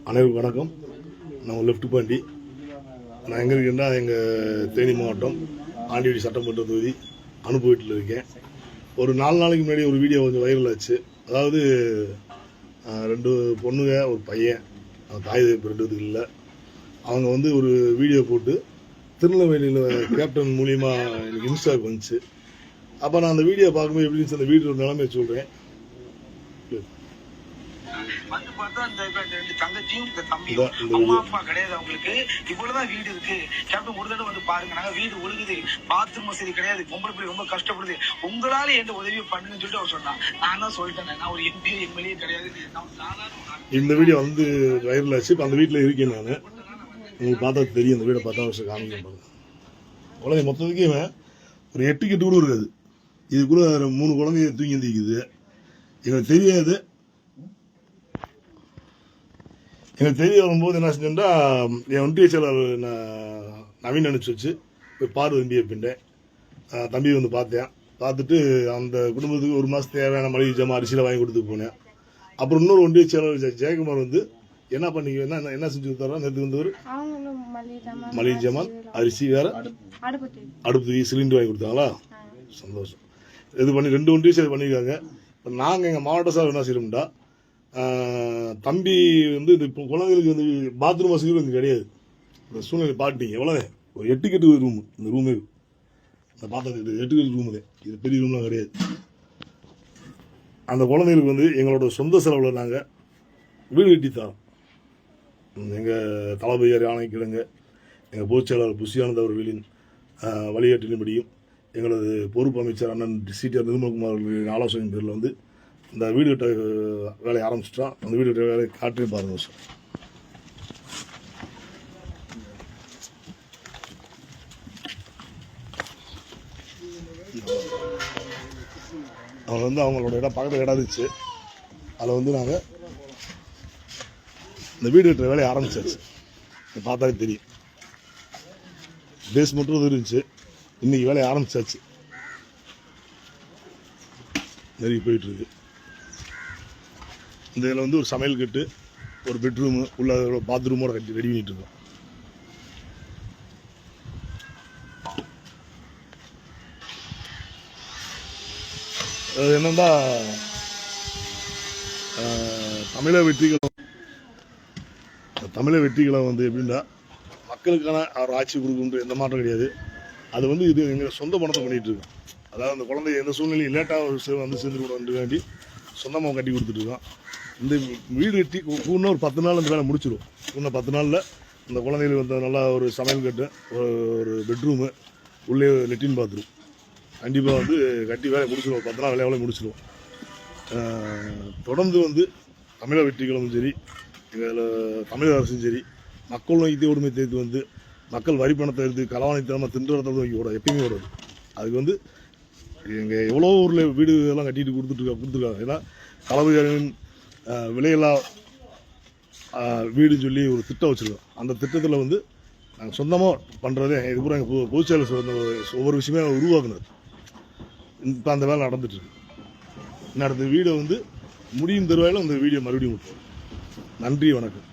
அனைவருக்கும் வணக்கம். நான் லெஃப்ட் பாண்டி. நான் எங்கே இருக்கேன்னா எங்கள் தேனி மாவட்டம் ஆண்டிவடி சட்டமன்ற தொகுதி அனுபவத்தில் இருக்கேன். ஒரு 4 நாளைக்கு முன்னாடி ஒரு வீடியோ கொஞ்சம் வைரல் ஆச்சு. அதாவது 2 பொண்ணுங்க ஒரு பையன், தாய் தகப்பன் இல்லை. அவங்க வந்து ஒரு வீடியோ போட்டு திருநெல்வேலியில் கேப்டன் மூலியமாக எனக்கு இன்ஸ்டாவுக்கு வந்துச்சு. அப்போ நான் அந்த வீடியோ பார்க்கும்போது எப்படி இருந்துச்சு, அந்த வீடியோ நிலைமையை சொல்கிறேன். வந்து பார்த்தா இந்த 2 தங்கச்சியும் இந்த தம்பியும் அம்மா அப்பா கிடையாது. அவங்களுக்கு இவ்வளவுதான் வீடு இருக்கு. கேப்டன் ஒரு தடவை வந்து பாருங்க, நாங்க வீடு ஒழுகுது, பாத்ரூம் வசதி கிடையாது, பொம்பளை பிள்ளை ரொம்ப கஷ்டப்படுது, உங்களால எந்த உதவியும் பண்ணுங்கன்னு சொல்லிட்டு அவர் சொன்னான். நான் தான் சொல்லிட்டேன், நான் ஒரு எம்பியோ எம்எல்ஏ கிடையாது. இந்த வீடியோ வந்து வைரல் ஆச்சு. இப்போ அந்த வீட்டில் இருக்கேன் நான். உங்களுக்கு பார்த்தா தெரியும், அந்த வீடை பார்த்தா வருஷம் காமிக்க பாருங்க. குழந்தை மொத்தத்துக்கே ஒரு 8 கெட்டு கூட இருக்காது. இதுக்குள்ள 3 குழந்தைய தூங்கி எந்திக்குது. எங்களுக்கு தெரியாது. எனக்கு தெரிய வரும்போது என்ன செஞ்சேன்டா, என் ஒன்றிய செயலாளர் நவீன் அனுப்பிச்சு வச்சு போய் பாரு தம்பியை பின்னேன். தம்பியை வந்து பார்த்தேன். பார்த்துட்டு அந்த குடும்பத்துக்கு 1 மாதம் தேவையான மளிகை ஜாமான் அரிசியில் வாங்கி கொடுத்து போனேன். அப்புறம் இன்னொரு ஒன்றிய செயலாளர் ஜெயக்குமார் வந்து என்ன பண்ணி என்ன செஞ்சு கொடுத்தாரா, நேற்று வந்தவர் மளிகை ஜாமான் அரிசி வேற அடுப்பு சிலிண்டர் வாங்கி கொடுத்தாங்களா, சந்தோஷம். இது பண்ணி 2 ஒன்றிய செயல் பண்ணியிருக்காங்க. நாங்கள் எங்கள் மாவட்ட சார் என்ன செய்யணும்டா, தம்பி வந்து இந்த குழந்தைகளுக்கு வந்து பாத்ரூம் வசதிகள் வந்து கிடையாது. இந்த சூழ்நிலை பாட்டிங்க எவ்வளோ ஒரு 8 கெட்டு ரூமு. இந்த ரூமே இந்த பார்த்தது 8 கெட்டு ரூமு தான். இது பெரிய ரூம்லாம் கிடையாது. அந்த குழந்தைகளுக்கு வந்து எங்களோட சொந்த செலவில் நாங்கள் வீடு கட்டி தரோம். எங்கள் தளபதியார் ஆணைக்கிழங்க, எங்கள் பொதுச்செயலாளர் புஷியானந்த் அவர்களின் வழிகாட்டின்படியும் எங்களது பொறுப்பு அமைச்சர் அண்ணன் சிடிஆர் நிர்மல்குமார் அவர்களின் ஆலோசனை பேரில் வந்து இந்த வீடு கட்ட வேலையை ஆரம்பிச்சிட்டோம். அந்த வீடு கட்ட வேலையை காட்டியும் பாருங்கள் சார். அவங்க வந்து அவங்களோட இடம் பக்கத்தில் இடம் இருந்துச்சு. அதில் வந்து நாங்கள் இந்த வீடு கட்டுற வேலையை ஆரம்பிச்சாச்சு. பார்த்தாலே தெரியும், பேஸ் மட்டும் இருந்துச்சு. இன்னைக்கு வேலையை ஆரம்பிச்சாச்சு. நெருங்கி போயிட்டு இருக்கு. இந்த இதில் வந்து ஒரு சமையல் கட்டு, ஒரு பெட்ரூமு, உள்ள பாத்ரூமோட கட்டி ரெடி பண்ணிட்டு இருக்கோம். அது என்னன்னா, தமிழக வெற்றிகளும் வந்து எப்படின்னா மக்களுக்கான அவர் ஆட்சி கொடுக்குன்ற எந்த மாற்றம் கிடையாது. அது வந்து இது எங்கள் சொந்த பணத்தை பண்ணிகிட்டு இருக்கோம். அதாவது அந்த குழந்தை எந்த சூழ்நிலையும் லேட்டாக வந்து சேர்ந்து கூட வேண்டி சொந்தமாக கட்டி கொடுத்துட்ருக்கோம். இந்த வீடு கட்டி இன்னும் ஒரு 10 நாள் அந்த வேலை முடிச்சிடும். இன்னும் 10 நாளில் இந்த குழந்தைகளுக்கு வந்து நல்லா ஒரு சமையல் கட்டு, ஒரு பெட்ரூமு, உள்ளே லெட்டின் பாத்ரூம் கண்டிப்பாக வந்து கட்டி வேலையை முடிச்சிடுவோம். 10 நாள் வேலையை முடிச்சிடுவோம். தொடர்ந்து வந்து தமிழக வெற்றிகளும் சரி, எங்கள் தமிழக அரசும் சரி, மக்கள் நோக்கி உரிமை தேர்த்து வந்து மக்கள் வரி பணத்தை எடுத்து களவாணித்தனமாக திண்டுறதை நோக்கி ஓட எப்பயுமே ஓடாது. அதுக்கு வந்து எங்கள் எவ்வளோ ஊரில் வீடு எல்லாம் கட்டிட்டு கொடுத்துருக்காங்க. ஏன்னா தளபதியாரின் விலையில்லா வீடுன்னு சொல்லி ஒரு திட்டம் வச்சுருக்கோம். அந்த திட்டத்தில் வந்து நாங்கள் சொந்தமாக பண்ணுறதே இது பூரா எங்கள் பொதுச்செயலர் ஒவ்வொரு விஷயமே உருவாக்குனது. இப்போ அந்த வேலை நடந்துட்டுருக்கு. அடுத்த வீடை வந்து முடியும் தருவாயில் அந்த வீடியோ மறுபடியும் விட்டுருவோம். நன்றி, வணக்கம்.